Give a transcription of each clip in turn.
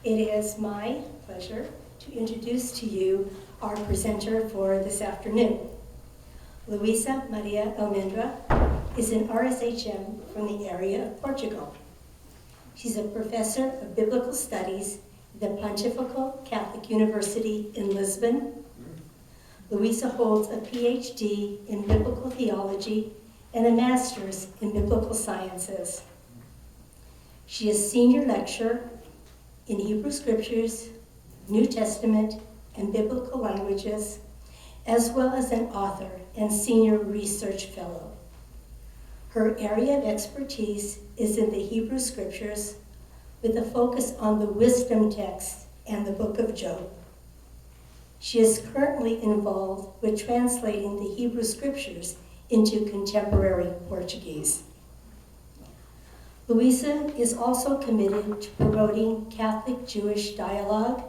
It is my pleasure to introduce to you our presenter for this afternoon. Luisa Maria Almendra is an RSHM from the area of Portugal. She's a professor of biblical studies at the Pontifical Catholic University in Lisbon. Luisa holds a PhD in biblical theology and a master's in biblical sciences. She is senior lecturer in Hebrew Scriptures, New Testament, and biblical languages, as well as an author and senior research fellow. Her area of expertise is in the Hebrew Scriptures, with a focus on the wisdom text and the book of Job. She is currently involved with translating the Hebrew Scriptures into contemporary Portuguese. Luisa is also committed to promoting Catholic-Jewish dialogue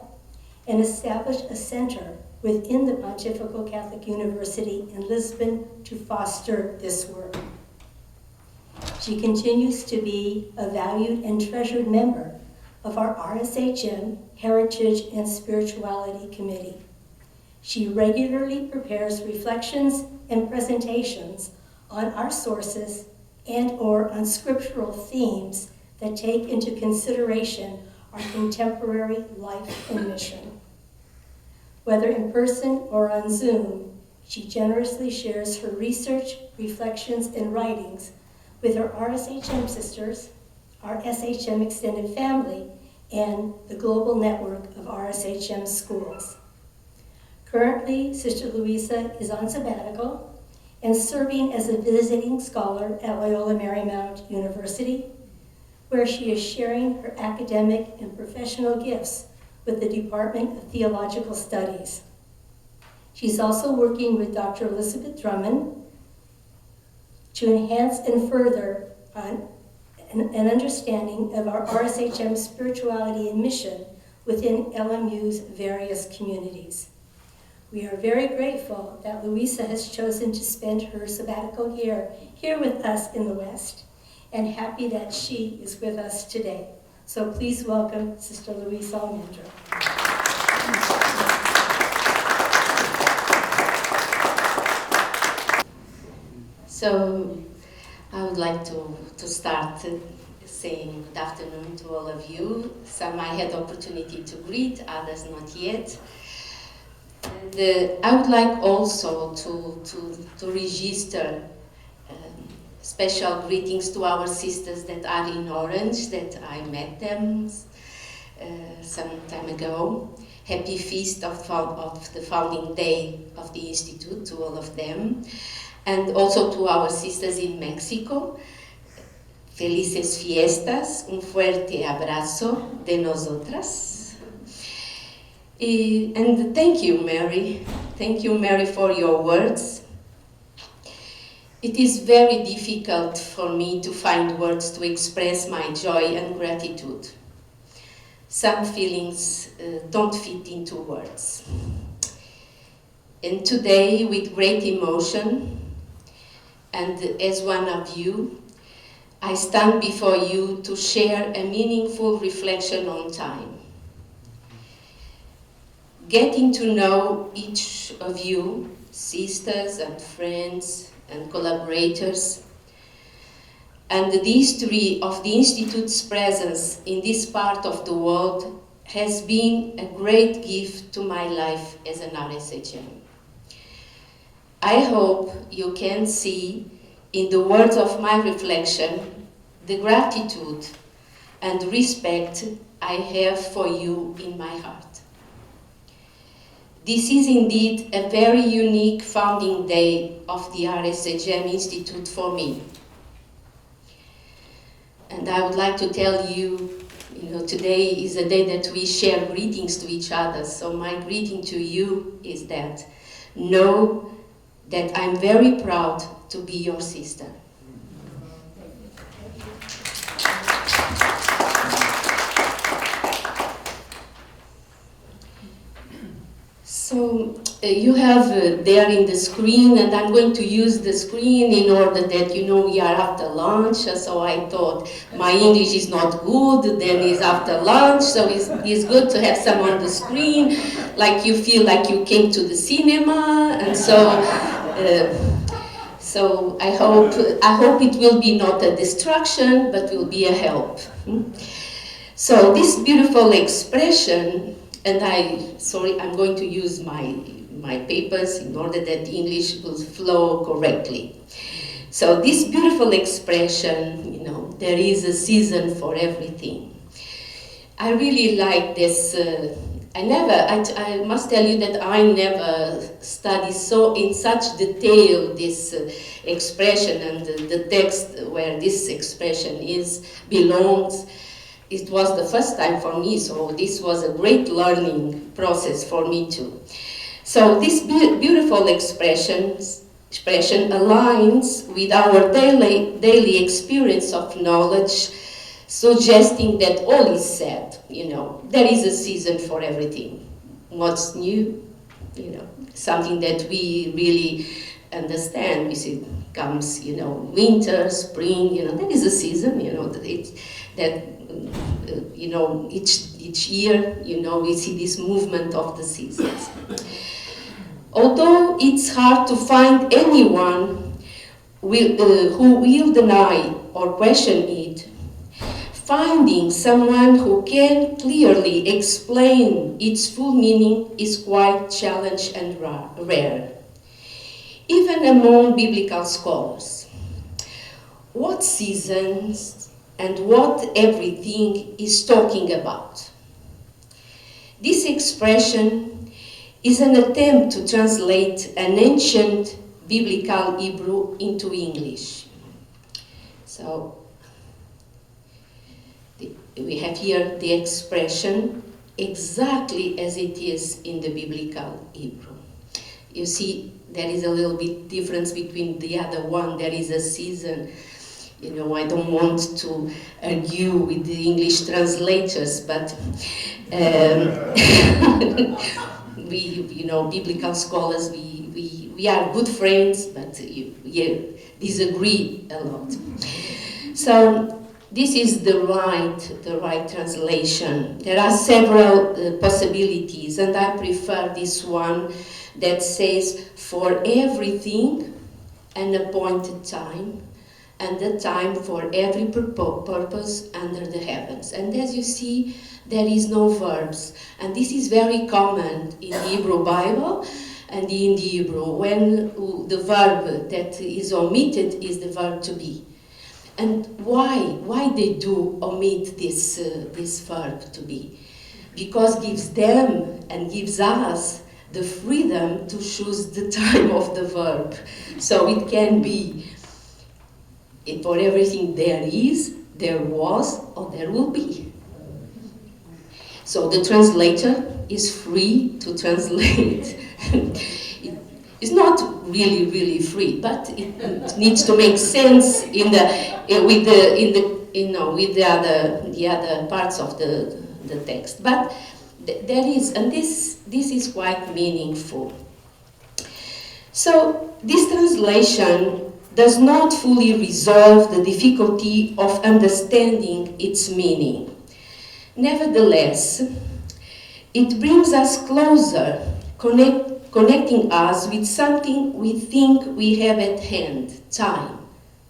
and established a center within the Pontifical Catholic University in Lisbon to foster this work. She continues to be a valued and treasured member of our RSHM Heritage and Spirituality Committee. She regularly prepares reflections and presentations on our sources and/or on scriptural themes that take into consideration our contemporary life and mission. Whether in person or on Zoom, she generously shares her research, reflections, and writings with her RSHM sisters, our SHM extended family, and the global network of RSHM schools. Currently, Sister Luisa is on sabbatical and serving as a visiting scholar at Loyola Marymount University, where she is sharing her academic and professional gifts with the Department of Theological Studies. She's also working with Dr. Elizabeth Drummond to enhance and further an understanding of our RSHM spirituality and mission within LMU's various communities. We are very grateful that Luisa has chosen to spend her sabbatical here with us in the West, and happy that she is with us today. So please welcome Sister Luisa Almendra. So I would like to start saying good afternoon to all of you. Some I had the opportunity to greet, others not yet. And I would like also to register special greetings to our sisters that are in Orange, that I met them some time ago. Happy feast of the founding day of the Institute to all of them. And also to our sisters in Mexico. Felices fiestas, un fuerte abrazo de nosotras. And thank you, Mary. Thank you, Mary, for your words. It is very difficult for me to find words to express my joy and gratitude. Some feelings don't fit into words. And today, with great emotion, and as one of you, I stand before you to share a meaningful reflection on time. Getting to know each of you, sisters and friends and collaborators, and the history of the Institute's presence in this part of the world has been a great gift to my life as an RSHM. I hope you can see in the words of my reflection the gratitude and respect I have for you in my heart. This is indeed a very unique founding day of the RSCM Institute for me. And I would like to tell you, today is a day that we share greetings to each other. So my greeting to you is that know that I'm very proud to be your sister. So you have there in the screen, and I'm going to use the screen in order that we are after lunch. So I thought my English is not good, then it's after lunch, so it's good to have some on the screen, like you feel like you came to the cinema, and so I hope it will be not a distraction, but will be a help. So this beautiful expression, and I'm going to use my papers in order that English will flow correctly. So this beautiful expression, there is a season for everything. I really like this. I must tell you that I never studied so in such detail this expression and the text where this expression belongs. It was the first time for me, so this was a great learning process for me too. So this beautiful expression aligns with our daily experience of knowledge, suggesting that all is said. There is a season for everything. What's new? Something that we really understand. We see comes, winter, spring. There is a season. Each year, we see this movement of the seasons. Although it's hard to find anyone who will deny or question it, finding someone who can clearly explain its full meaning is quite challenging and rare, even among biblical scholars. What seasons and what everything is talking about? This expression is an attempt to translate an ancient biblical Hebrew into English. So we have here the expression exactly as it is in the biblical Hebrew. You see, there is a little bit difference between the other one. There is a season. I don't want to argue with the English translators, but biblical scholars, we are good friends, but we disagree a lot. So this is the right translation. There are several possibilities, and I prefer this one that says, for everything an appointed time, and the time for every purpose under the heavens. And as you see, there is no verbs. And this is very common in the Hebrew Bible and in the Hebrew, when the verb that is omitted is the verb to be. And why they do omit this verb to be? Because it gives them and gives us the freedom to choose the time of the verb. So it can be, for everything there is, there was, or there will be. So the translator is free to translate. It's not really free, but it needs to make sense with the other parts of the text. But there is, and this is quite meaningful. So this translation does not fully resolve the difficulty of understanding its meaning. Nevertheless, it brings us closer, connecting us with something we think we have at hand, time.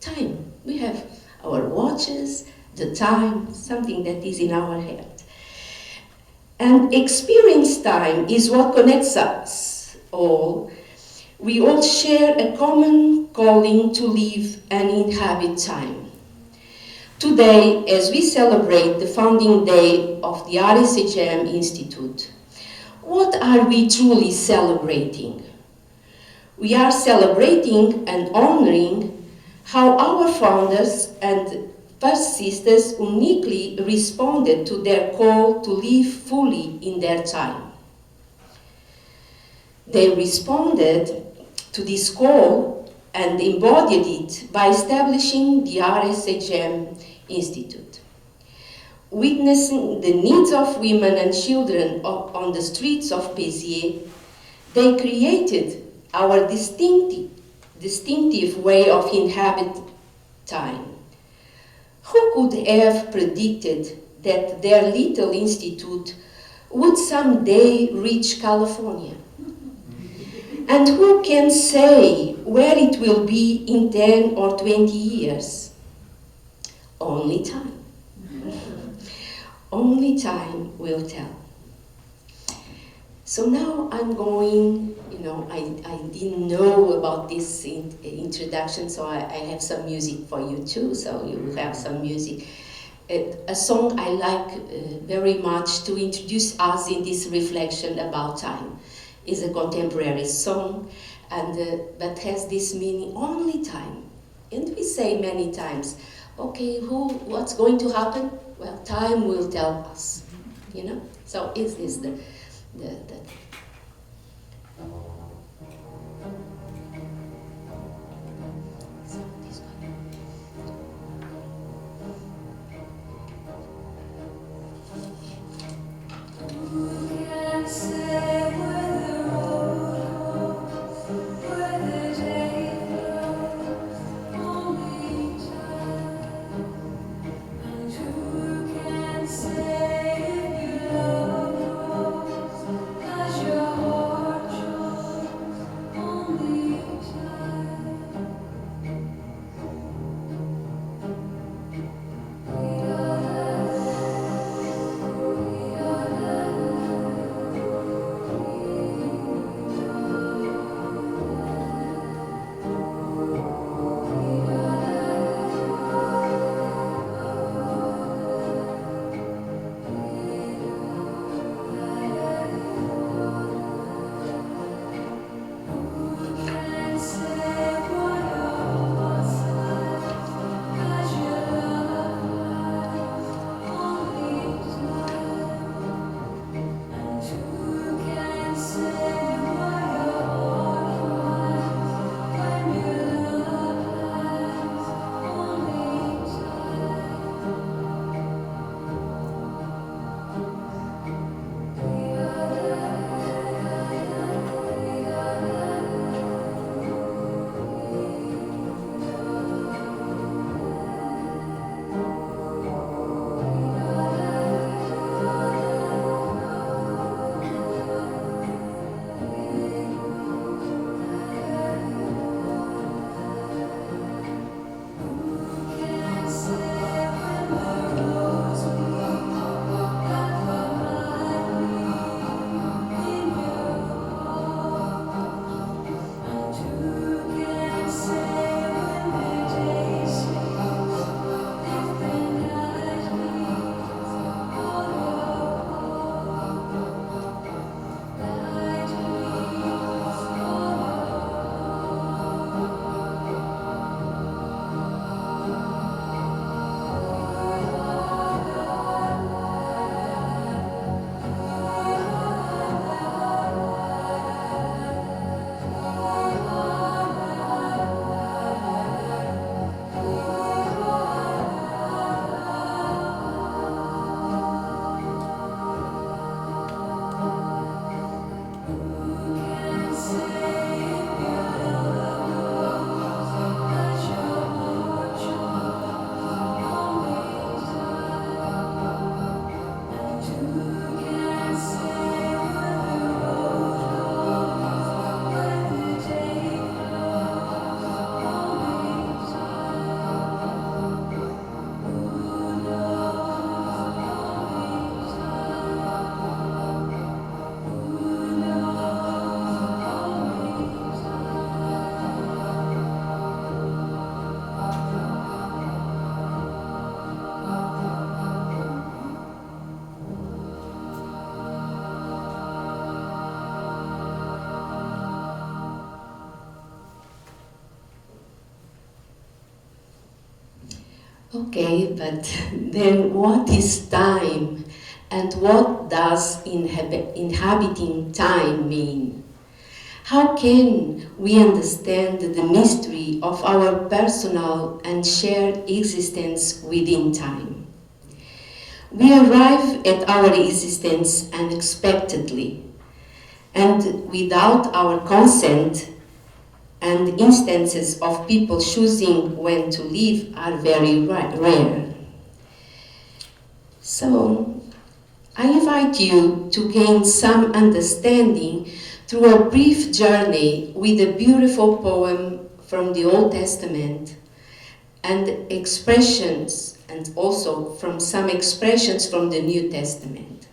Time. We have our watches, the time, something that is in our hand. And experienced time is what connects us all. We all share a common calling to live and inhabit time. Today, as we celebrate the founding day of the RSCM Institute, what are we truly celebrating? We are celebrating and honoring how our founders and first sisters uniquely responded to their call to live fully in their time. They responded to this call and embodied it by establishing the RSCM Institute. Witnessing the needs of women and children on the streets of Béziers, They created our distinctive way of inhabit time. Who could have predicted that their little institute would someday reach California? And who can say where it will be in 10 or 20 years? Only time. Only time will tell. So now I'm going, I didn't know about this introduction, so I have some music for you too, so you will have some music. A song I like very much to introduce us in this reflection about time. Is a contemporary song, and but has this meaning, only time. And we say many times, okay, what's going to happen? Well, time will tell us, So is this the Okay, but then what is time? And what does inhabiting time mean? How can we understand the mystery of our personal and shared existence within time? We arrive at our existence unexpectedly. and without our consent, and instances of people choosing when to leave are very rare. So, I invite you to gain some understanding through a brief journey with a beautiful poem from the Old Testament and expressions, and also from some expressions from the New Testament.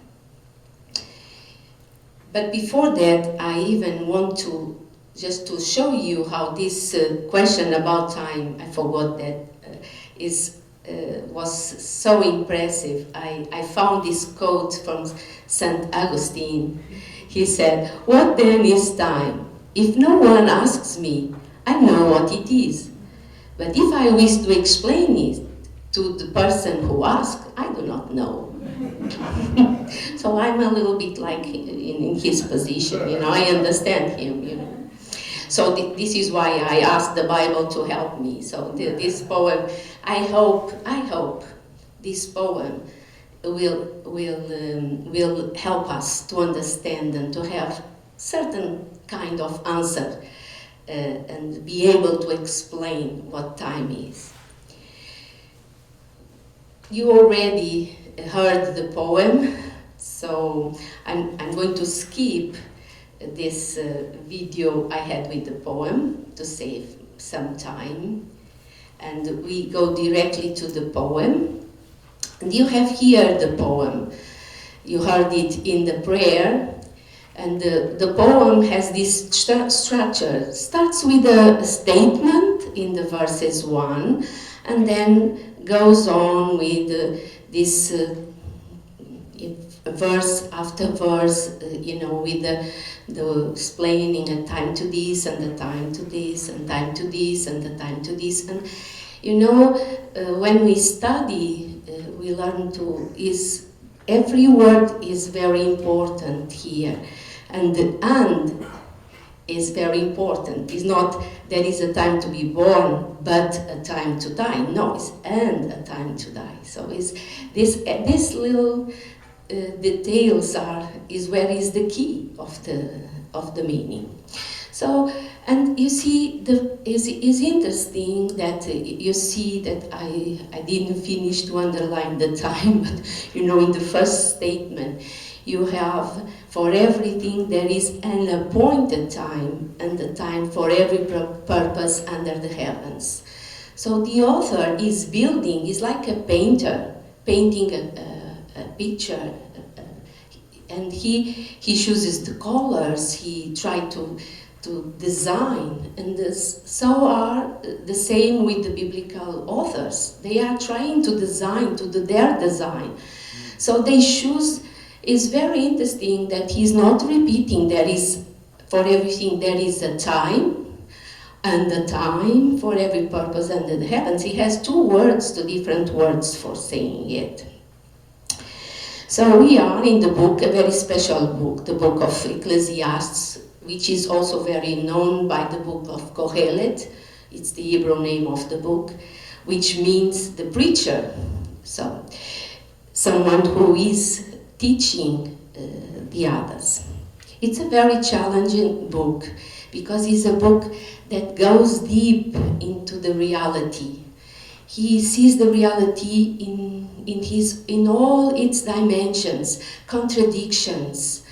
But before that, I even want to just to show you how this question about time, I forgot that, was so impressive. I found this quote from St. Augustine. He said, "What then is time? If no one asks me, I know what it is. But if I wish to explain it to the person who asks, I do not know." So I'm a little bit like in his position, I understand him, So this is why I asked the Bible to help me. So this poem, I hope this poem will help us to understand and to have certain kind of answer and be able to explain what time is. You already heard the poem, so I'm going to skip this video I had with the poem to save some time, and we go directly to the poem. And you have here the poem. You heard it in the prayer, and the poem has this structure. Starts with a statement in the verses 1, and then goes on with this verse after verse, with the explaining a time to this, and a time to this, and time to this, and a time to this. And when we study, we learn every word is very important here, and the "and" is very important. It's not there is a time to be born, but a time to die. No, it's "and a time to die." So it's this little details is where is the key of the meaning. So, and you see, it's interesting that you see that I didn't finish to underline the time, but in the first statement you have, for everything there is an appointed time, and the time for every purpose under the heavens. So the author is like a painter painting a picture, and he chooses the colors, he tried to design, and so are the same with the biblical authors. They are trying to design, to do their design. So they choose. It's very interesting that he's not repeating for everything there is a time, and the time for every purpose under the heavens. He has two different words for saying it. So we are in the book, a very special book, the book of Ecclesiastes, which is also very known by the book of Kohelet. It's the Hebrew name of the book, which means the preacher. So someone who is teaching the others. It's a very challenging book because it's a book that goes deep into the reality. He sees the reality in all its dimensions, contradictions,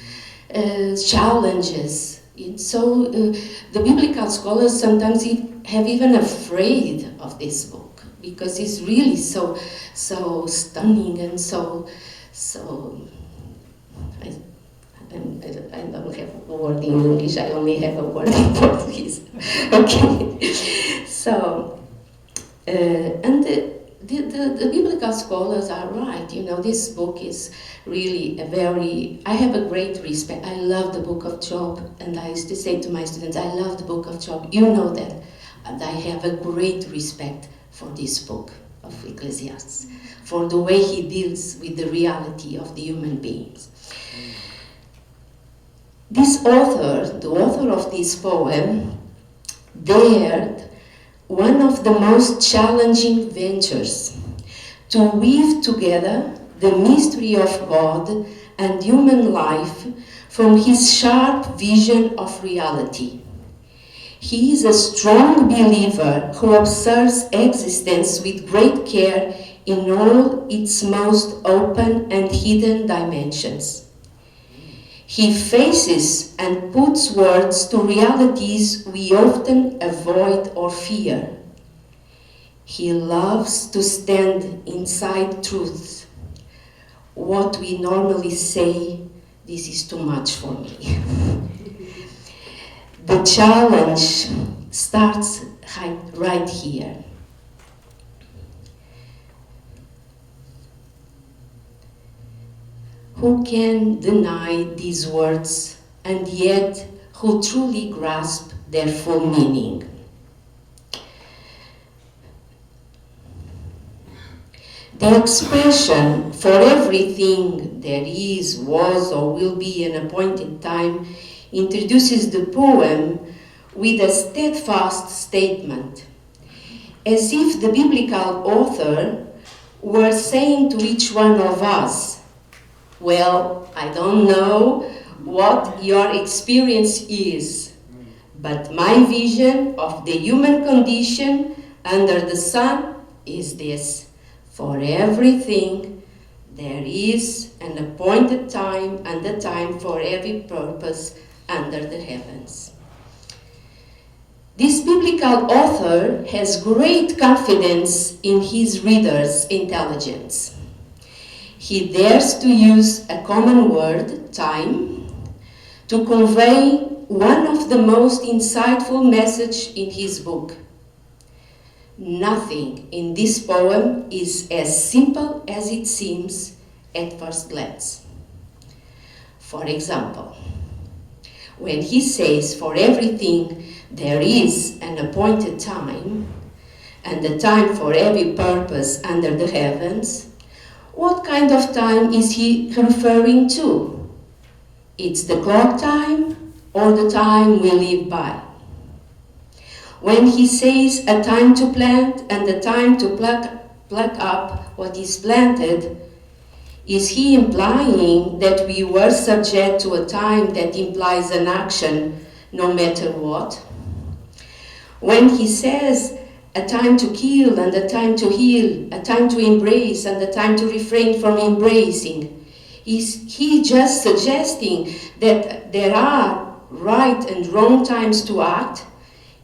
challenges. And so the biblical scholars sometimes have even afraid of this book because it's really so stunning and so. I don't have a word in English, I only have a word in Portuguese. Okay. So, and the biblical scholars are right. This book is really I have a great respect. I love the book of Job, and I used to say to my students, I love the book of Job. You know that. And I have a great respect for this book of Ecclesiastes, for the way he deals with the reality of the human beings. This author, the author of this poem, dared one of the most challenging ventures to weave together the mystery of God and human life from his sharp vision of reality. He is a strong believer who observes existence with great care in all its most open and hidden dimensions. He faces and puts words to realities we often avoid or fear. He loves to stand inside truth. What we normally say, this is too much for me. The challenge starts right here. Who can deny these words and yet who truly grasp their full meaning? The expression, for everything there is, was, or will be an appointed time, introduces the poem with a steadfast statement, as if the biblical author were saying to each one of us, well, I don't know what your experience is, but my vision of the human condition under the sun is this. For everything there is an appointed time and a time for every purpose under the heavens. This biblical author has great confidence in his readers' intelligence. He dares to use a common word, time, to convey one of the most insightful messages in his book. Nothing in this poem is as simple as it seems at first glance. For example, when he says for everything there is an appointed time and a time for every purpose under the heavens, what kind of time is he referring to? It's the clock time or the time we live by? When he says a time to plant and a time to pluck up what is planted, is he implying that we were subject to a time that implies an action no matter what? When he says a time to kill and a time to heal, a time to embrace and a time to refrain from embracing, is he just suggesting that there are right and wrong times to act,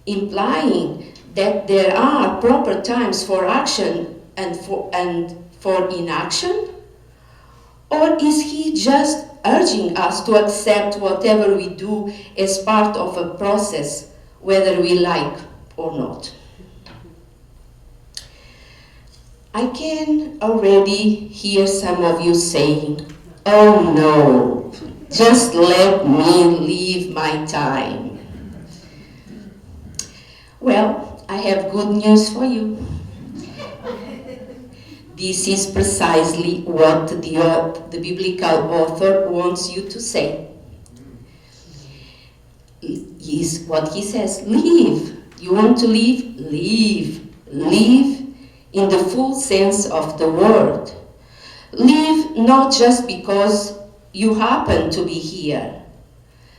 implying that there are proper times for action and for inaction? Or is he just urging us to accept whatever we do as part of a process, whether we like or not? I can already hear some of you saying, oh no, just let me live my time. Well, I have good news for you. This is precisely what the biblical author wants you to say. Is what he says, live. You want to live? Live. Live in the full sense of the word. Live not just because you happen to be here.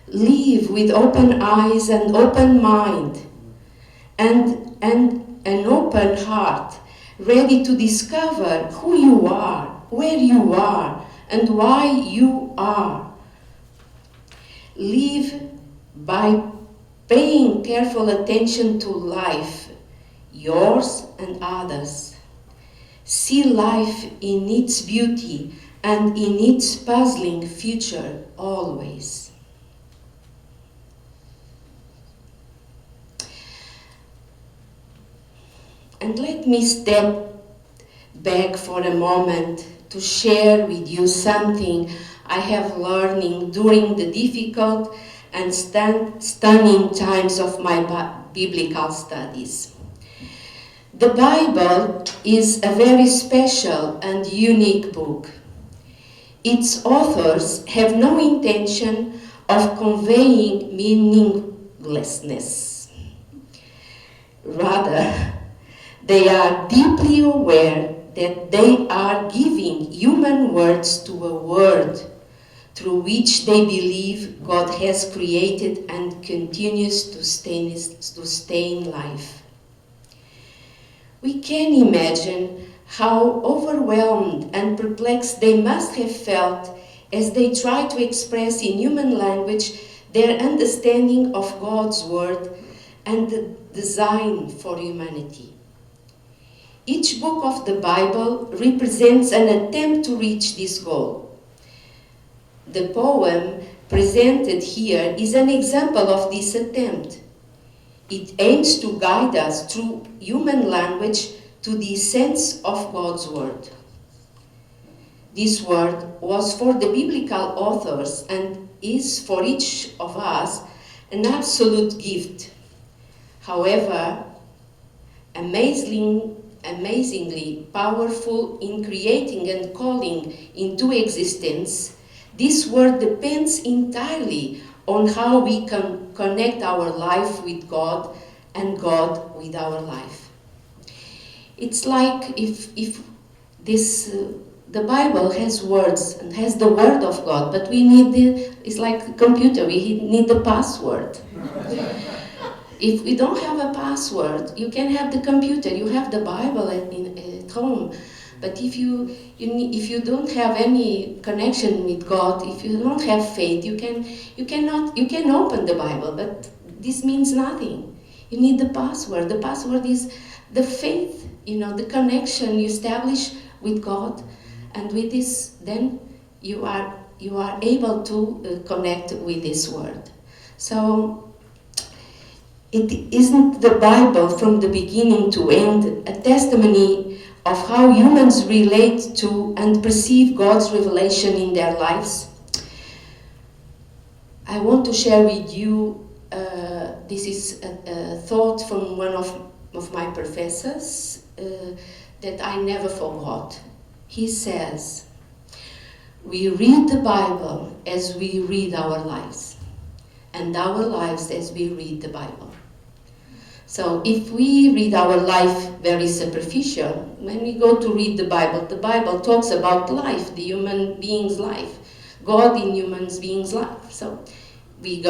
Live with open eyes and open mind and an open heart, ready to discover who you are, where you are, and why you are. Live by paying careful attention to life, yours and others. See life in its beauty and in its puzzling future always. And let me step back for a moment to share with you something I have learned during the difficult and stunning times of my biblical studies. The Bible is a very special and unique book. Its authors have no intention of conveying meaninglessness. Rather, they are deeply aware that they are giving human words to a world through which they believe God has created and continues to sustain life. We can imagine how overwhelmed and perplexed they must have felt as they tried to express in human language their understanding of God's word and the design for humanity. Each book of the Bible represents an attempt to reach this goal. The poem presented here is an example of this attempt. It aims to guide us through human language to the sense of God's word. This word was for the biblical authors and is for each of us an absolute gift. However, amazingly powerful in creating and calling into existence, this word depends entirely on how we can connect our life with God and God with our life. It's like if the Bible has words and has the word of God, but we need it's like a computer, we need the password. If we don't have a password, you can have the computer, you have the Bible at home, but if you don't have any connection with God, if you don't have faith, you can open the Bible, but this means nothing. You need the password. The password is the faith, the connection you establish with God, and with this, then you are able to connect with this word. So it isn't the Bible from the beginning to end a testimony of how humans relate to and perceive God's revelation in their lives? I want to share with you, this is a thought from one of my professors that I never forgot. He says, we read the Bible as we read our lives, and our lives as we read the Bible. So if we read our life very superficial, when we go to read the Bible talks about life, the human being's life, God in human being's life. So we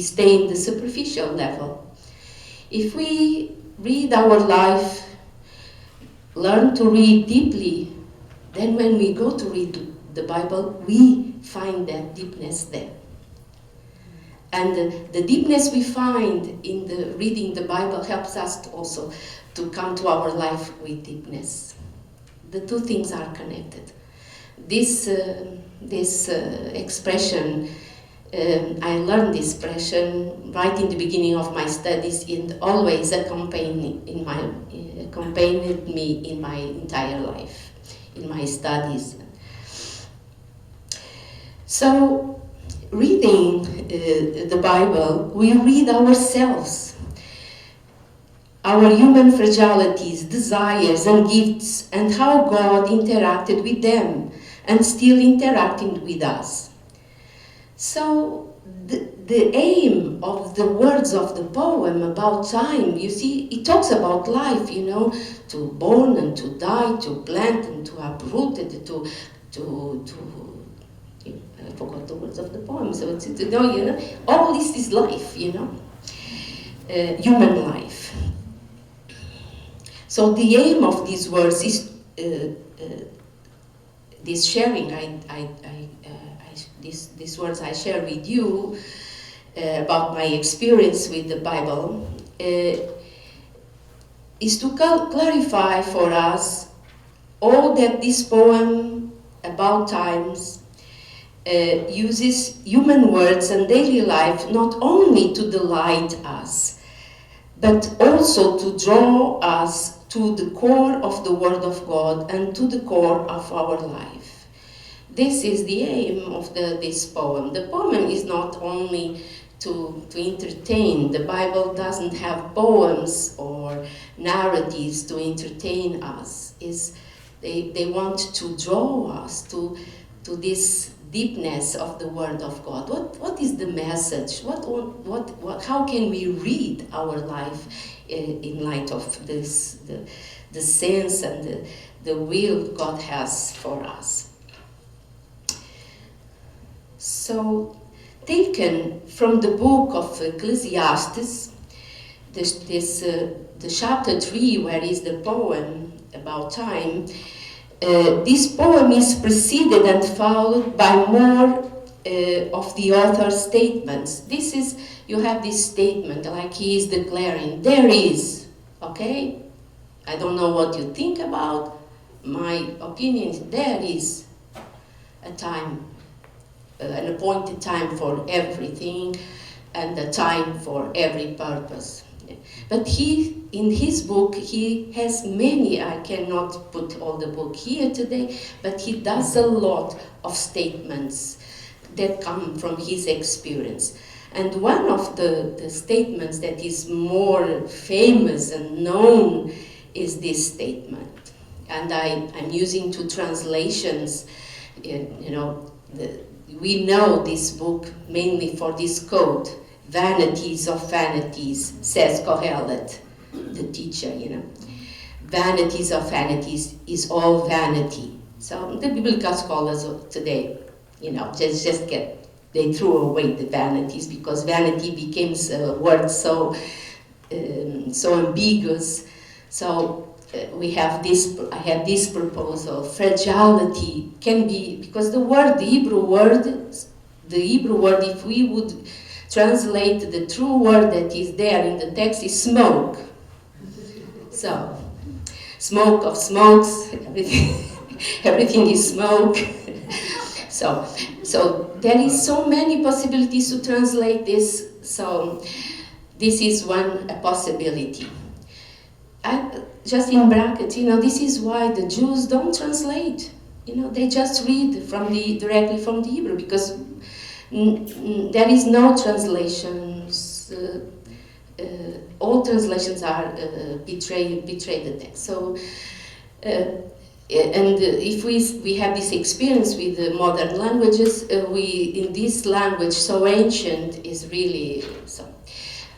stay in the superficial level. If we read our life, learn to read deeply, then when we go to read the Bible, we find that deepness there. And the deepness we find in the reading the Bible helps us also to come to our life with deepness. The two things are connected. This expression, I learned this expression right in the beginning of my studies, and always accompanied me in my entire life, in my studies. So, reading the Bible, we read ourselves, our human fragilities, desires, and gifts, and how God interacted with them and still interacting with us. So the aim of the words of the poem about time, you see, it talks about life, to born and to die, to plant and to uproot, I forgot the words of the poem, so it's, all this is life, human life. So the aim of these words is this sharing. These words I share with you about my experience with the Bible is to clarify for us all that this poem about times uses human words and daily life not only to delight us, but also to draw us to the core of the Word of God and to the core of our life. This is the aim of this poem. The poem is not only to entertain. The Bible doesn't have poems or narratives to entertain us. They want to draw us to this deepness of the Word of God. What is the message? How can we read our life in light of this, the sense and the will God has for us? So, taken from the book of Ecclesiastes, the chapter 3, where is the poem about time, this poem is preceded and followed by more of the author's statements. This is, you have this statement, like he is declaring, there is, okay? I don't know what you think about, my opinion is there is a time, an appointed time for everything, and a time for every purpose. But he, in his book, he has many, I cannot put all the book here today, but he does a lot of statements that come from his experience. And one of the statements that is more famous and known is this statement. And I'm using two translations, you know, we know this book mainly for this quote, "Vanities of vanities," says Kohelet, the teacher, you know. "Vanities of vanities is all vanity." So the biblical scholars of today, you know, they threw away the vanities because vanity became a word so ambiguous. So we have this, I have this proposal, fragility can be, because the Hebrew word, if we would translate the true word that is there in the text, is smoke. So, smoke of smokes, everything is smoke. So there is so many possibilities to translate this. So this is one possibility. And just in brackets, you know, this is why the Jews don't translate. You know, they just read directly from the Hebrew, because there is no translations. All translations are betray the text. So, and if we have this experience with the modern languages, in this language so ancient is really so.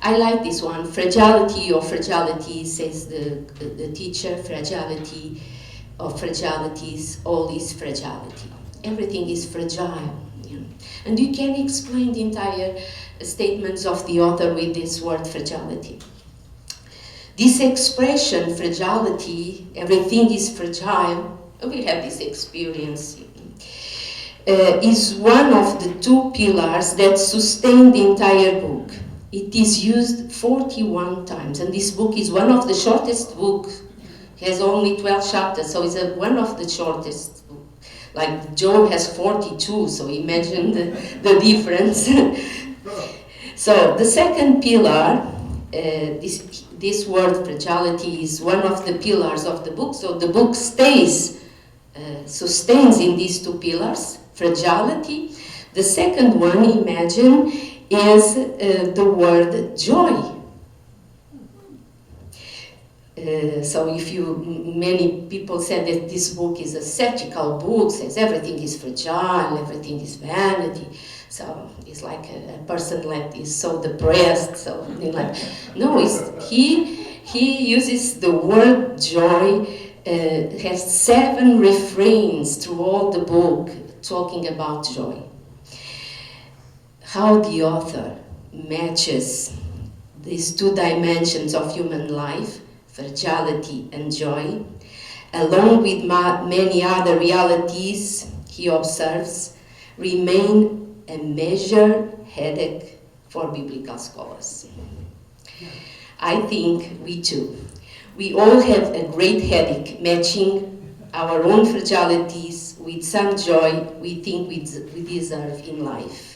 I like this one, fragility or fragility, says the teacher, fragility or fragilities, all is fragility. Everything is fragile. You know? And you can explain the entire statements of the author with this word fragility. This expression, fragility, everything is fragile, we have this experience, is one of the two pillars that sustain the entire book. It is used 41 times, and this book is one of the shortest books. It has only 12 chapters, so it's one of the shortest books. Like Job has 42, so imagine the difference. So the second pillar, this word fragility is one of the pillars of the book, so the book sustains in these two pillars, fragility. The second one, imagine, is the word joy. So many people said that this book is a ascetical book, says everything is fragile, everything is vanity. So it's like a person like is so depressed, so like, no, he uses the word joy, has 7 refrains through all the book talking about joy. How the author matches these two dimensions of human life, fragility and joy, along with many other realities he observes, remain a major headache for biblical scholars. I think we too. We all have a great headache matching our own fragilities with some joy we think we deserve in life.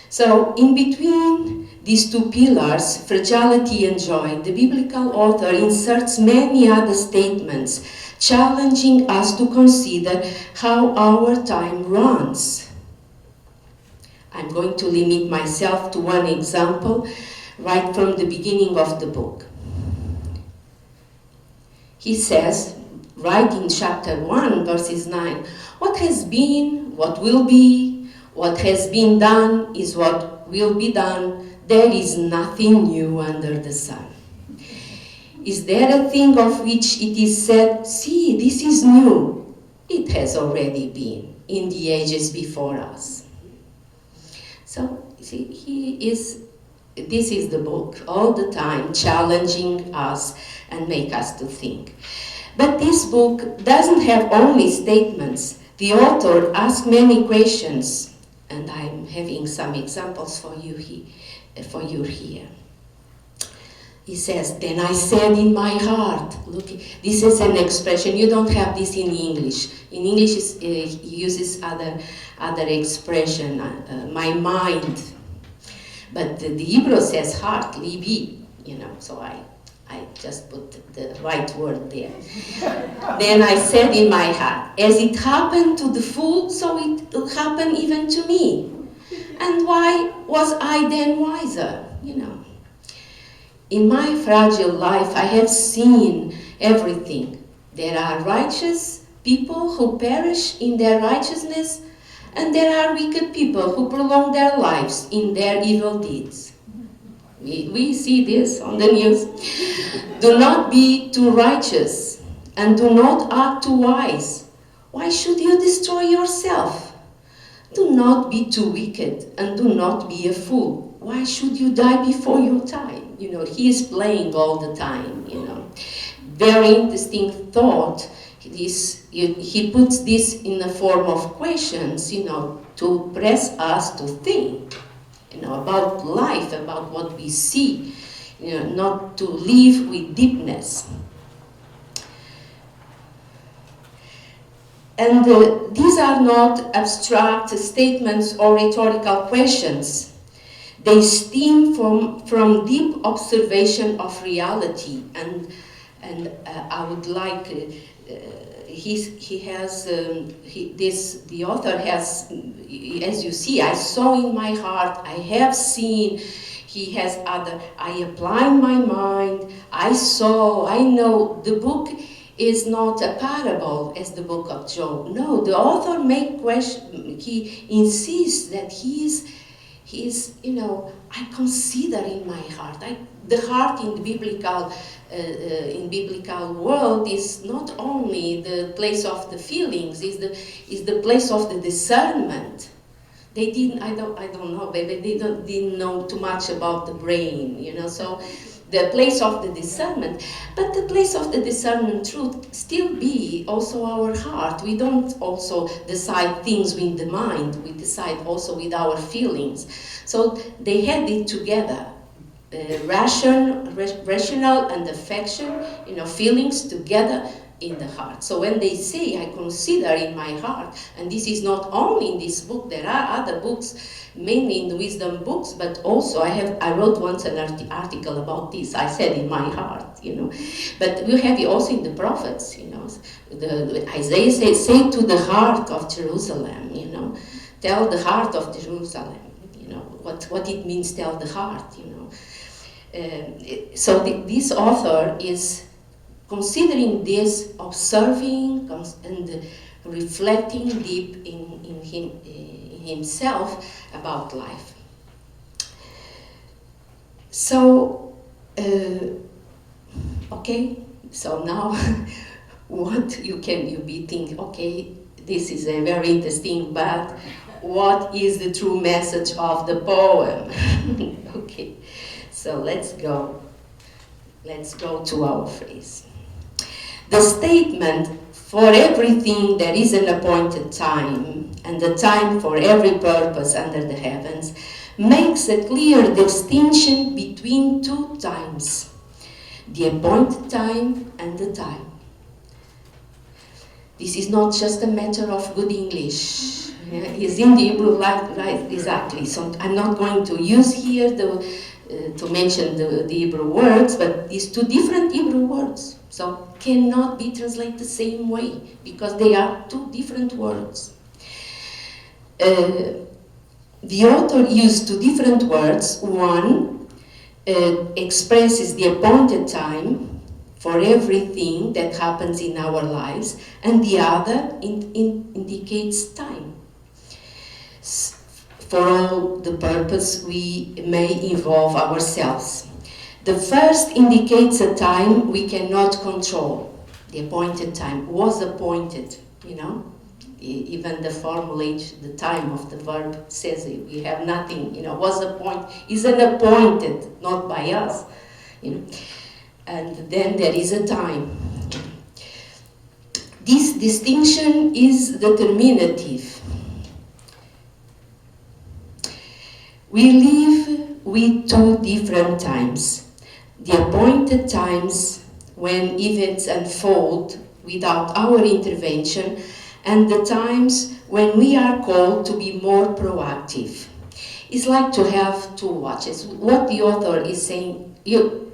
So, in between these two pillars, fragility and joy, the biblical author inserts many other statements, challenging us to consider how our time runs. I'm going to limit myself to one example right from the beginning of the book. He says, right in chapter 1, verses 9, what has been, what will be, what has been done is what will be done. There is nothing new under the sun. Is there a thing of which it is said, see, this is new? It has already been in the ages before us. So, see, this is the book, all the time challenging us and make us to think. But this book doesn't have only statements. The author asks many questions, and I'm having some examples for you here. He says, then I said in my heart, look, this is an expression, you don't have this in English. In English, he uses other expression, my mind. But the Hebrew says heart, libi, so I just put the right word there. Then I said in my heart, as it happened to the fool, so it will happen even to me. And why was I then wiser, In my fragile life, I have seen everything. There are righteous people who perish in their righteousness, and there are wicked people who prolong their lives in their evil deeds. We see this on the news. Do not be too righteous, and do not act too wise. Why should you destroy yourself? Do not be too wicked, and do not be a fool. Why should you die before your time? He is playing all the time, Very interesting thought. He puts this in the form of questions, to press us to think, about life, about what we see, not to live with deepness. And these are not abstract statements or rhetorical questions. They stem from deep observation of reality, and I would like. The author has, as you see, I saw in my heart, I have seen. He has I apply my mind, I saw, I know. The book is not a parable as the book of Job. No, the author he insists that he's I consider in my heart. The heart in the biblical world is not only the place of the feelings, is the place of the discernment. They didn't. I don't know. Maybe they didn't know too much about the brain. So the place of the discernment, but the place of the discernment truth still be also our heart. We don't also decide things with the mind. We decide also with our feelings. So they had it together. Rational and affection, feelings together in the heart. So when they say, I consider in my heart, and this is not only in this book, there are other books, mainly in the wisdom books, but also I wrote once an article about this. I said in my heart, But we have it also in the prophets, Isaiah says, say to the heart of Jerusalem, tell the heart of Jerusalem, what it means, tell the heart, So this author is considering this, observing and reflecting deep in himself about life. So, okay, so now what you be thinking, okay, this is a very interesting, but what is the true message of the poem? Okay, so let's go to our phrase. The statement, for everything there is an appointed time, and a time for every purpose under the heavens, makes a clear distinction between two times, the appointed time and the time. This is not just a matter of good English. It's in the Hebrew, right, exactly. So I'm not going to use here to mention the Hebrew words, but these two different Hebrew words, so cannot be translated the same way, because they are two different words. The author used two different words. One expresses the appointed time for everything that happens in our lives, and the other indicates time. For all the purpose we may involve ourselves. The first indicates a time we cannot control. The appointed time was appointed. you know. Even the formulation, the time of the verb says it. We have nothing, you know, is an appointed, not by us, you know. And then there is a time. This distinction is determinative. We live with two different times. The appointed times when events unfold without our intervention, and the times when we are called to be more proactive. It's like to have two watches. What the author is saying,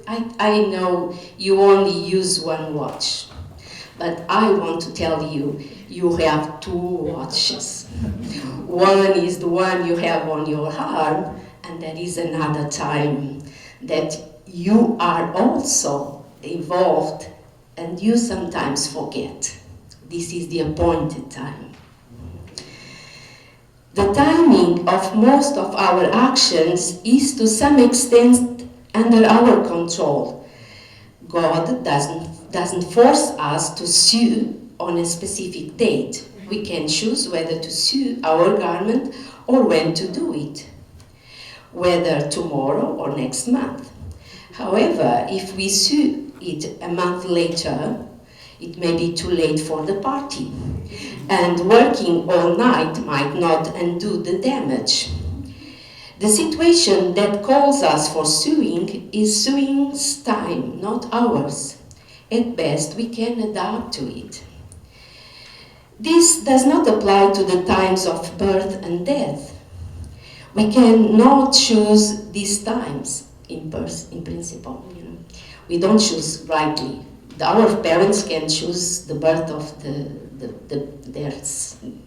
I know you only use one watch, but I want to tell you, you have two watches. One is the one you have on your arm, and there is another time that you are also involved and you sometimes forget. This is the appointed time. The timing of most of our actions is to some extent under our control. God doesn't force us to sew on a specific date. We can choose whether to sew our garment or when to do it, whether tomorrow or next month. However, if we sew it a month later, it may be too late for the party, and working all night might not undo the damage. The situation that calls us for sewing is sewing's time, not ours. At best, we can adapt to it. This does not apply to the times of birth and death. We cannot choose these times in principle. You know. We don't choose rightly. Our parents can choose the birth of their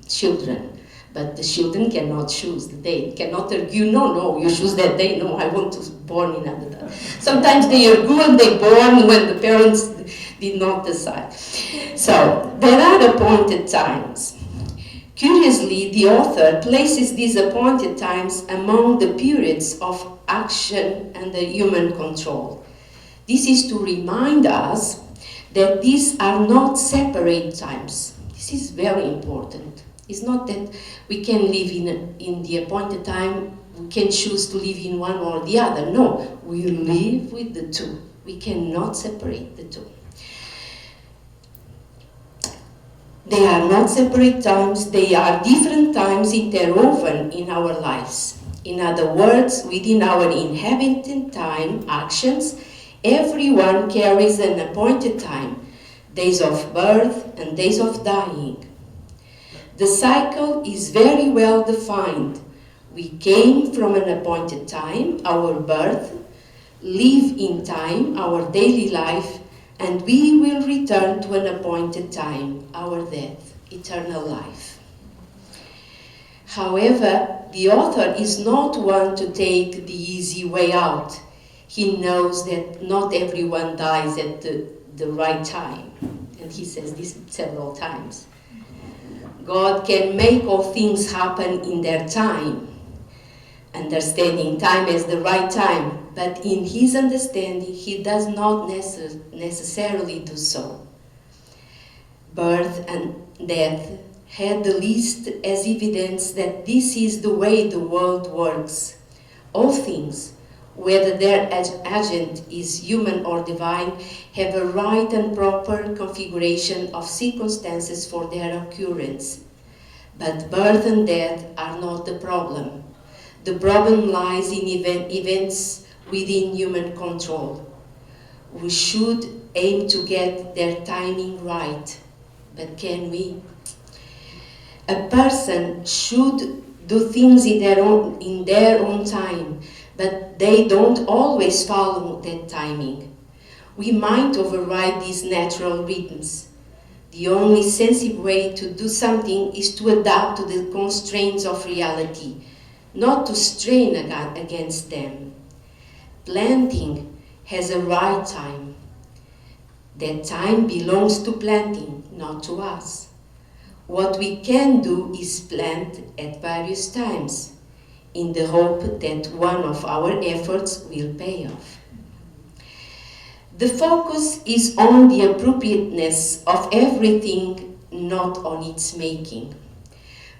children, but the children cannot choose the day, cannot argue, no, you choose that day, no, I want to be born in another time. Sometimes they argue and they born when the parents did not decide. So, there are appointed times. Curiously, the author places these appointed times among the periods of action and the human control. This is to remind us that these are not separate times. This is very important. It's not that we can live in the appointed time, we can choose to live in one or the other. No, we live with the two. We cannot separate the two. They are not separate times, they are different times interwoven in our lives. In other words, within our inhabited time actions, everyone carries an appointed time, days of birth and days of dying. The cycle is very well defined. We came from an appointed time, our birth, live in time, our daily life, and we will return to an appointed time, our death, eternal life. However, the author is not one to take the easy way out. He knows that not everyone dies at the right time. And he says this several times. God can make all things happen in their time, understanding time as the right time, but in his understanding, he does not necessarily do so. Birth and death had the least as evidence that this is the way the world works. All things, whether their agent is human or divine, have a right and proper configuration of circumstances for their occurrence. But birth and death are not the problem. The problem lies in events within human control. We should aim to get their timing right, but can we? A person should do things in their own time, but they don't always follow that timing. We might override these natural rhythms. The only sensible way to do something is to adapt to the constraints of reality, not to strain against them. Planting has a right time. That time belongs to planting, not to us. What we can do is plant at various times, in the hope that one of our efforts will pay off. The focus is on the appropriateness of everything not on its making.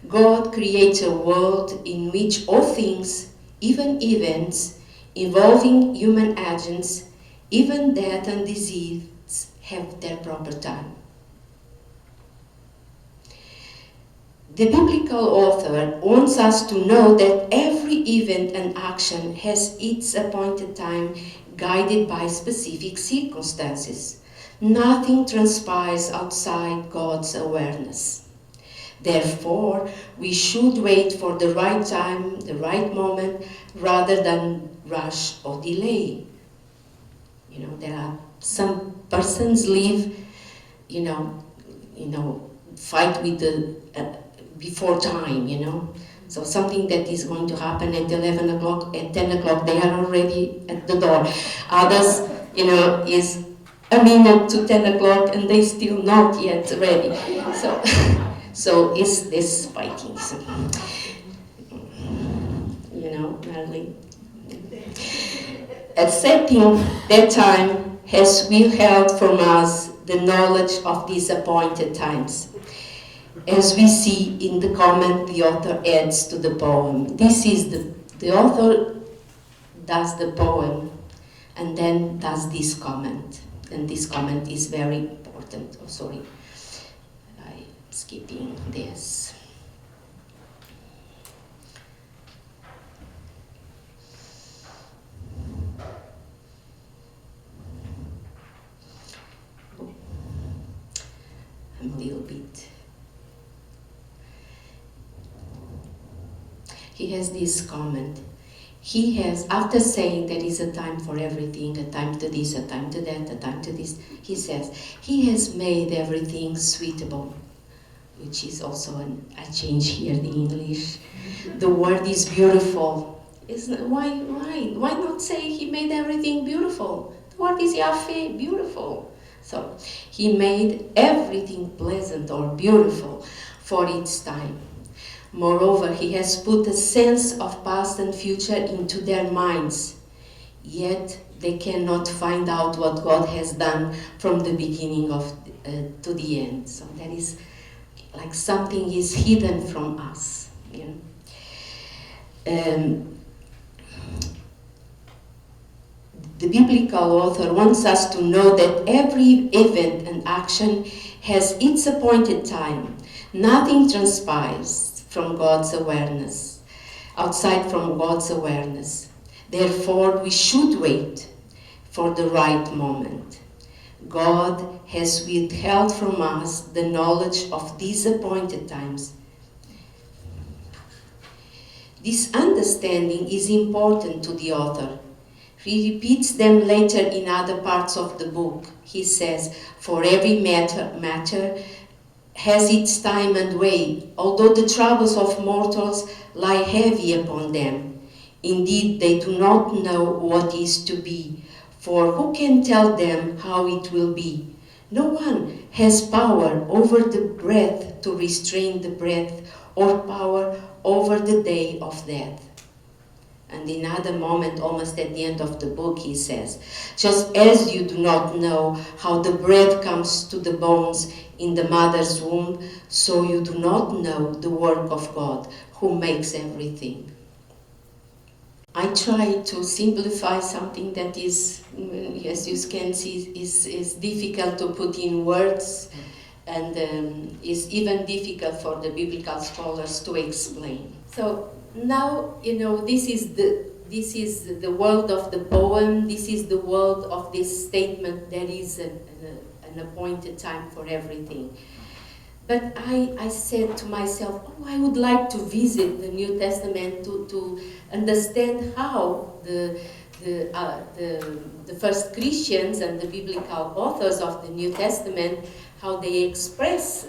God creates a world in which all things, even events, involving human agents, even death and disease, have their proper time. The biblical author wants us to know that every event and action has its appointed time, guided by specific circumstances. Nothing transpires outside God's awareness. Therefore, we should wait for the right time, the right moment, rather than rush or delay. There are some persons live, fight with the before time, So something that is going to happen at 11 o'clock, at 10 o'clock, they are already at the door. Others, is a minute to 10 o'clock and they still not yet ready. So is this fighting? So, Marley. Accepting that time has withheld from us the knowledge of these appointed times. As we see in the comment the author adds to the poem. This is the author does the poem and then does this comment. And this comment is very important. Oh, sorry, I'm skipping this. I'm a little bit. He has this comment. He has, after saying there is a time for everything, a time to this, a time to that, a time to this, he says, he has made everything suitable, which is also a change here in English. The word is beautiful. Why not say he made everything beautiful? The word is yafe, beautiful. So he made everything pleasant or beautiful for its time. Moreover, he has put a sense of past and future into their minds, yet they cannot find out what God has done from the beginning to the end. So that is like something is hidden from us. The biblical author wants us to know that every event and action has its appointed time. Nothing transpires from God's awareness, outside from God's awareness. Therefore, we should wait for the right moment. God has withheld from us the knowledge of these appointed times. This understanding is important to the author. He repeats them later in other parts of the book. He says, for every matter has its time and way, although the troubles of mortals lie heavy upon them. Indeed, they do not know what is to be, for who can tell them how it will be? No one has power over the breath to restrain the breath, or power over the day of death. And in another moment, almost at the end of the book, he says, just as you do not know how the breath comes to the bones in the mother's womb, so you do not know the work of God, who makes everything. I try to simplify something that is, as you can see, is difficult to put in words, and is even difficult for the biblical scholars to explain. So now, this is the world of the poem. This is the world of this statement. There is an appointed time for everything. But I said to myself, I would like to visit the New Testament to understand how the first Christians and the biblical authors of the New Testament, how they express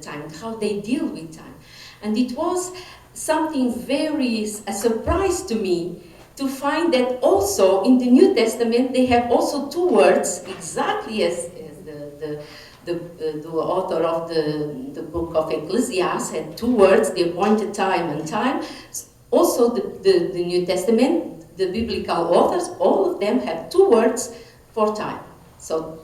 time, how they deal with time. And it was something a surprise to me to find that also in the New Testament they have also two words, exactly as the author of the book of Ecclesiastes had two words, the appointed time and time. Also the New Testament, the biblical authors, all of them have two words for time. So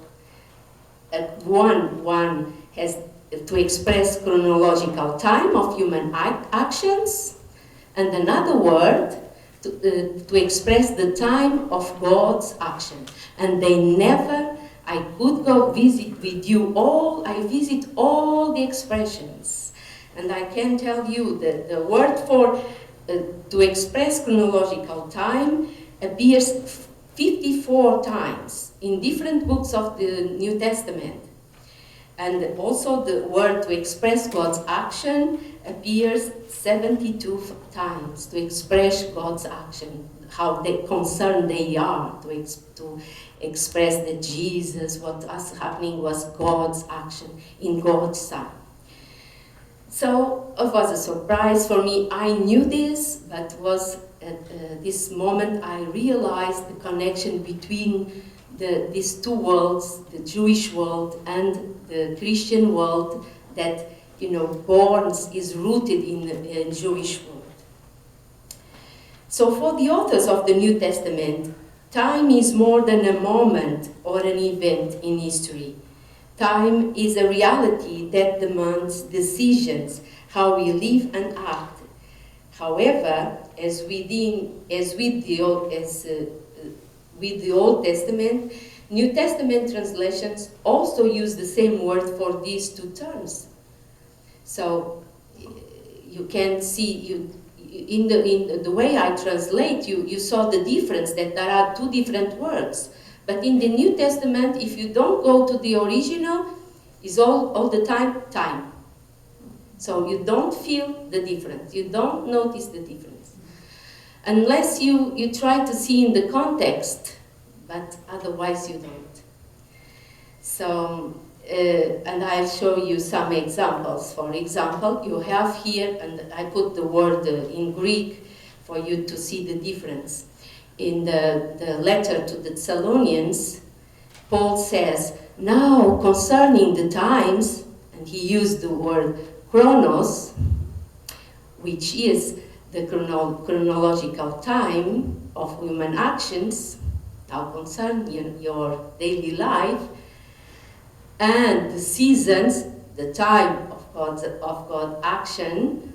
one has to express chronological time of human actions, and another word to express the time of God's action. And they never, I could go visit with you all, I visit all the expressions. And I can tell you that the word for to express chronological time appears 54 times in different books of the New Testament. And also the word to express God's action appears 72 times to express God's action, how concerned they are, to express that Jesus, what was happening was God's action in God's time. So it was a surprise for me. I knew this, but was at this moment I realized the connection between these two worlds, the Jewish world and the Christian world, that is rooted in the Jewish world. So for the authors of the New Testament, time is more than a moment or an event in history. Time is a reality that demands decisions, how we live and act. However, as with the Old Testament, New Testament translations also use the same word for these two terms. So you can see, in the way I translate, you saw the difference, that there are two different words. But in the New Testament, if you don't go to the original, it's all the time. So you don't feel the difference, you don't notice the difference. Unless you try to see in the context, but otherwise you don't. So, and I'll show you some examples. For example, you have here, and I put the word in Greek for you to see the difference. In the letter to the Thessalonians, Paul says, now concerning the times, and he used the word chronos, which is the chronological time of human actions, now concerning your daily life, and the seasons, the time of God's action.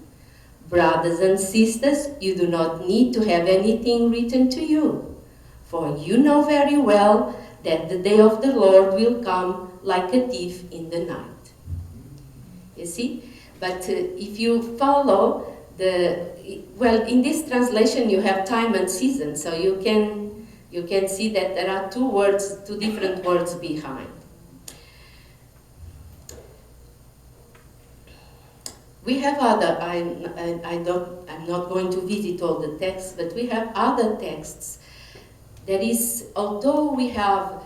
Brothers and sisters, you do not need to have anything written to you, for you know very well that the day of the Lord will come like a thief in the night. You see? But if you follow in this translation you have time and season, so you can see that there are two different words behind. We have other, I'm not going to visit all the texts, but we have other texts. That is, although we have,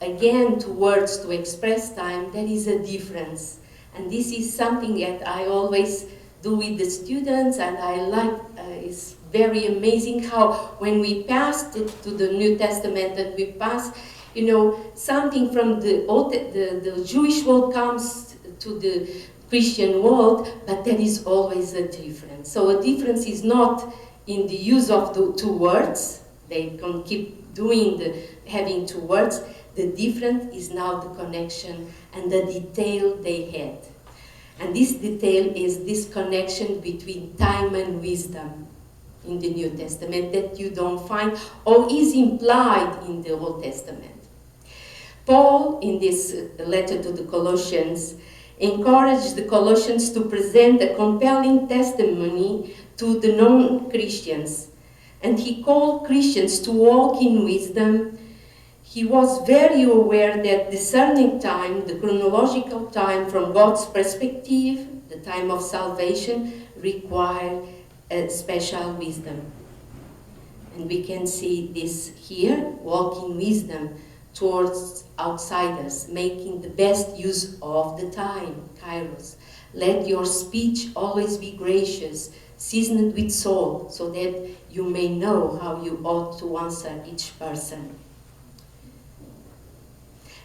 again, two words to express time, there is a difference. And this is something that I always do with the students, and I like, it's very amazing how when we pass to the New Testament and we pass, something from the Jewish world comes to the Christian world, but there is always a difference. So a difference is not in the use of the two words. They can keep having two words. The difference is now the connection and the detail they had. And this detail is this connection between time and wisdom in the New Testament that you don't find or is implied in the Old Testament. Paul, in this letter to the Colossians, encouraged the Colossians to present a compelling testimony to the non-Christians, and he called Christians to walk in wisdom. He was very aware that discerning time, the chronological time from God's perspective, the time of salvation, required a special wisdom. And we can see this here, walk in wisdom towards outsiders, making the best use of the time, kairos. Let your speech always be gracious, seasoned with salt, so that you may know how you ought to answer each person.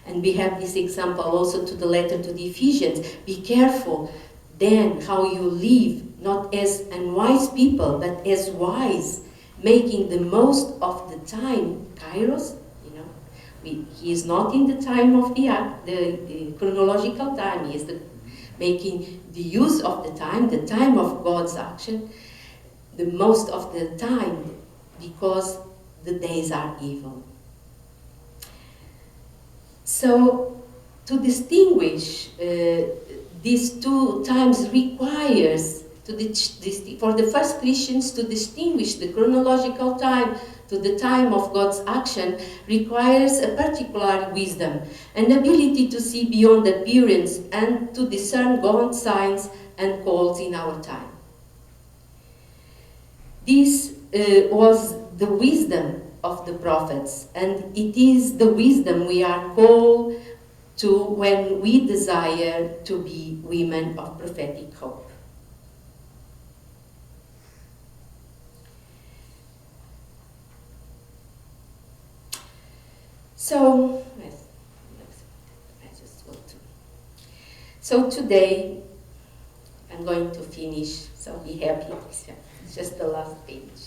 And we have this example also to the letter to the Ephesians. Be careful then how you live, not as unwise people, but as wise, making the most of the time, kairos. He is not in the time of the chronological time, he is making the use of the time of God's action, the most of the time, because the days are evil. So, to distinguish these two times requires for the first Christians to distinguish the chronological time to the time of God's action requires a particular wisdom, an ability to see beyond appearance and to discern God's signs and calls in our time. This was the wisdom of the prophets, and it is the wisdom we are called to when we desire to be women of prophetic hope. So today I'm going to finish, so be happy. It's just the last page.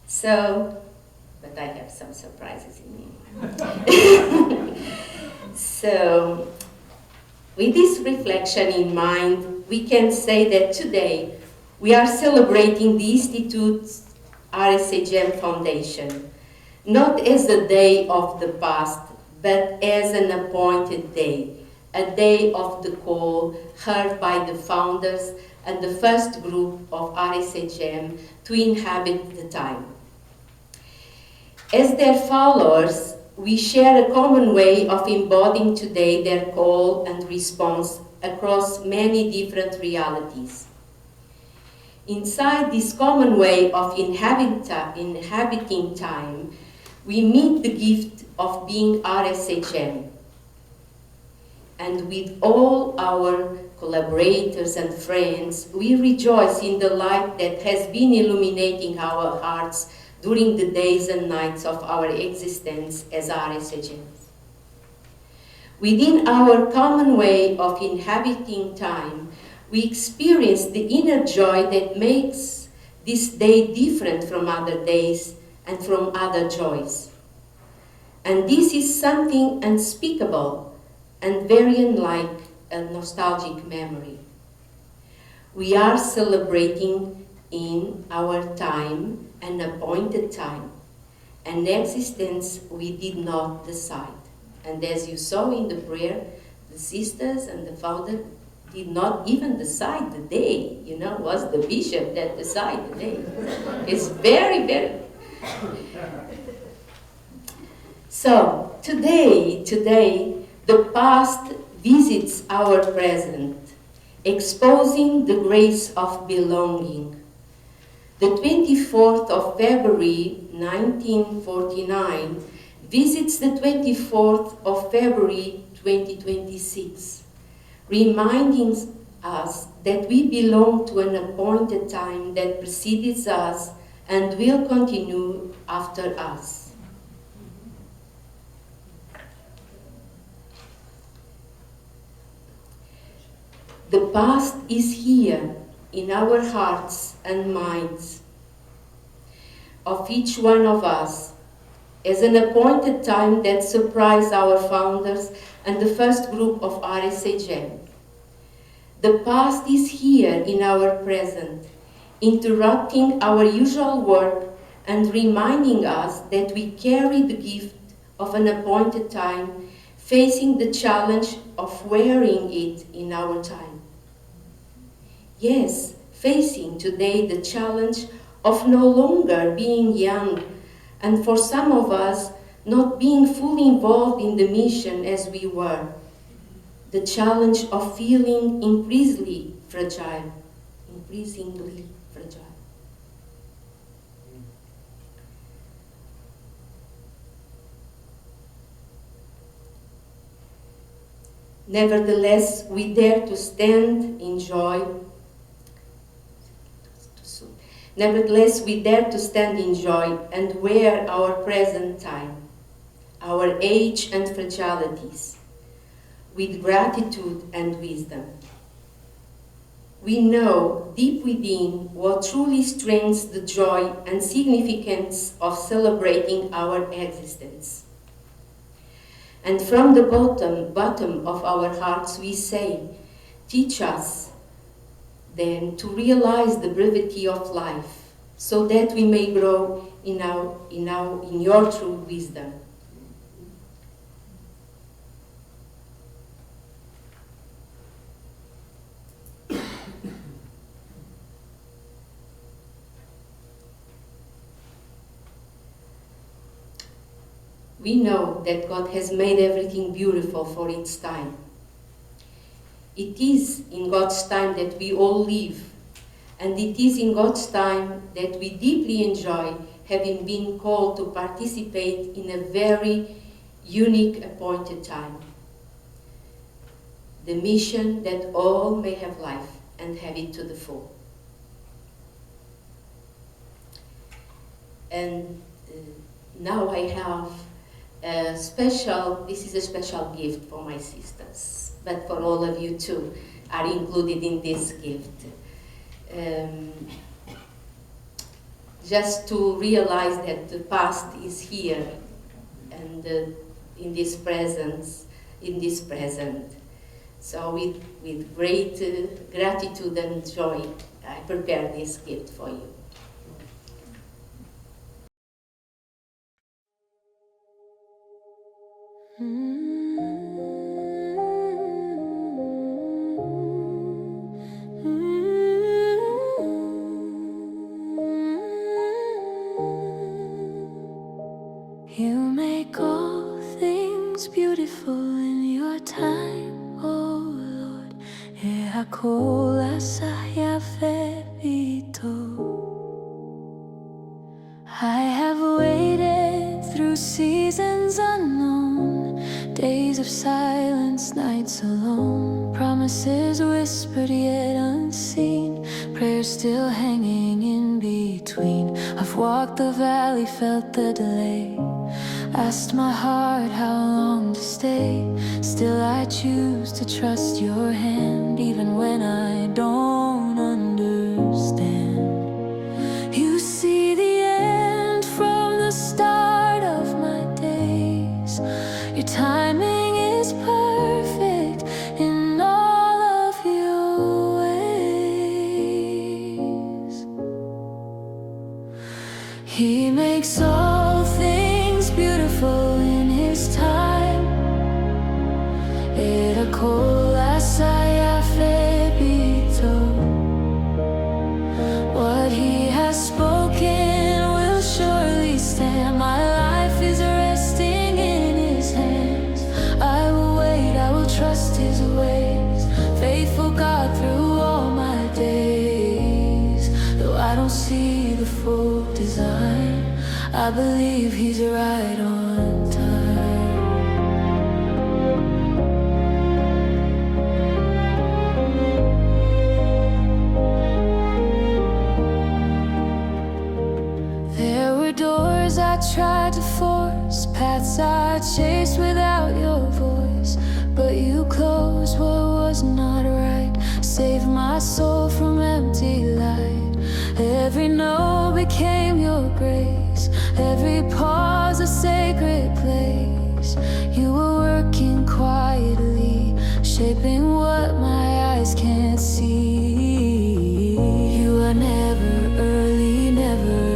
So, but I have some surprises in me. So, with this reflection in mind, we can say that today we are celebrating the Institute's RSCM Foundation, not as a day of the past, but as an appointed day, a day of the call heard by the founders and the first group of RSCM to inhabit the time. As their followers, we share a common way of embodying today their call and response across many different realities. Inside this common way of inhabiting time, we meet the gift of being RSCM. And with all our collaborators and friends, we rejoice in the light that has been illuminating our hearts during the days and nights of our existence as RSCMs. Within our common way of inhabiting time, we experience the inner joy that makes this day different from other days and from other joys. And this is something unspeakable and very unlike a nostalgic memory. We are celebrating in our time an appointed time, an existence we did not decide. And as you saw in the prayer, the sisters and the founder did not even decide the day. You know, it was the bishop that decided the day. It's very, very... So, today, the past visits our present, exposing the grace of belonging. The 24th of February 1949 visits the 24th of February 2026, reminding us that we belong to an appointed time that precedes us and will continue after us. The past is here in our hearts and minds of each one of us as an appointed time that surprised our founders and the first group of RSCM. The past is here in our present, interrupting our usual work and reminding us that we carry the gift of an appointed time, facing the challenge of wearing it in our time. Yes, facing today the challenge of no longer being young, and for some of us, not being fully involved in the mission as we were. The challenge of feeling increasingly fragile. Nevertheless, we dare to stand in joy. Nevertheless, we dare to stand in joy and wear our present time, our age and fragilities, with gratitude and wisdom. We know deep within what truly strengthens the joy and significance of celebrating our existence. And from the bottom of our hearts we say, Teach us then to realize the brevity of life, so that we may grow in your true wisdom. We know that God has made everything beautiful for its time. It is in God's time that we all live, and it is in God's time that we deeply enjoy having been called to participate in a very unique appointed time. The mission that all may have life and have it to the full. And now I have this is a special gift for my sisters, but for all of you too are included in this gift. Just to realize that the past is here and in this present. So with great gratitude and joy, I prepare this gift for you. You make all things beautiful in your time, oh Lord. Eccl I have waited through seasons unknown, days of silence, nights alone, promises whispered yet unseen, prayers still hanging in between. I've walked the valley, felt the delay, asked my heart how long to stay. Still I choose to trust your hand, even when I don't understand. You see the end from the start of my days. Your timing is perfect in all of your ways. He makes all things beautiful in His time. Eccl what He has spoken will surely stand. My life is resting in His hands. I will wait, I will trust His ways. Faithful God through all my days. Though I don't see the full design, I believe He's right on time. Doors I tried to force, paths I chased without your voice, but you closed what was not right, saved my soul from empty light. Every no became your grace, every pause a sacred place. You were working quietly, shaping what my eyes can't see. You are never early, never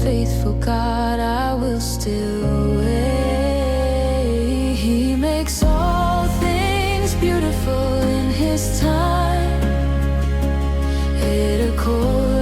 faithful God, I will still wait. He makes all things beautiful in His time. Eccl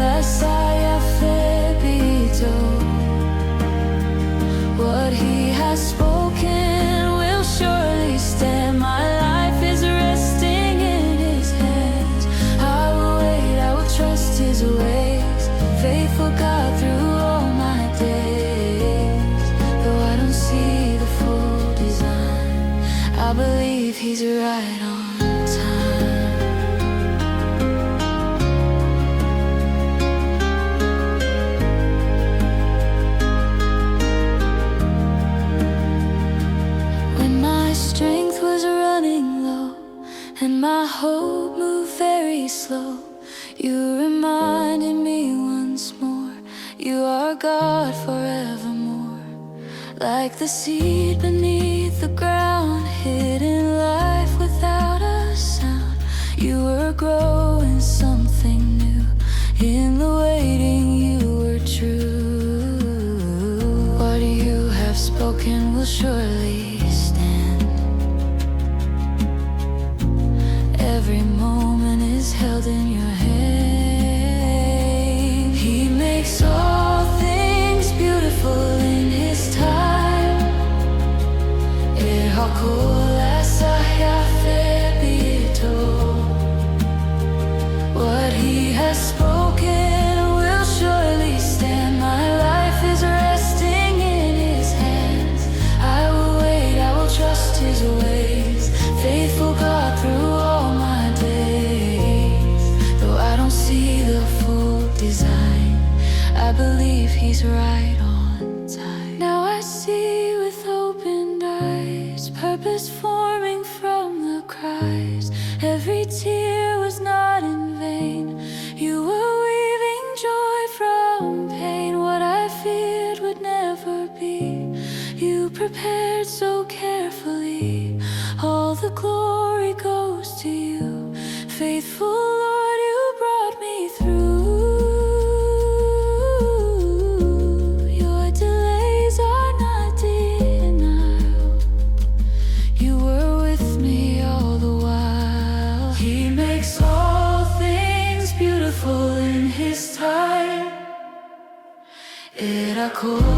what He has spoken will surely stand. My life is resting in His hands. I will wait, I will trust His ways. Faithful God through all my days. Though I don't see the full design, I believe He's right on time. When my strength was running low and my hope moved very slow, you reminded me once more, you are God forevermore. like the seed beneath the ground, hidden life without a sound. You were growing something new. In the waiting you were true. What you have spoken will surely stand. Every moment is held in your hand. He makes all things beautiful in His time. Eccl what He has spoken will surely stand. My life is resting in His hands. I will wait, I will trust His ways. Faithful God through all my days. Though I don't see the full design, I believe He's right on time. Now I see with opened eyes, purpose forming from the cries. Every tear was not in vain. You were weaving joy from pain. What I feared would never be, you prepared so carefully. All the glory goes to you. Faithful Lord, you brought me through. Your delays are not denial. You were with me all the while. He makes all things beautiful in His time. Eccl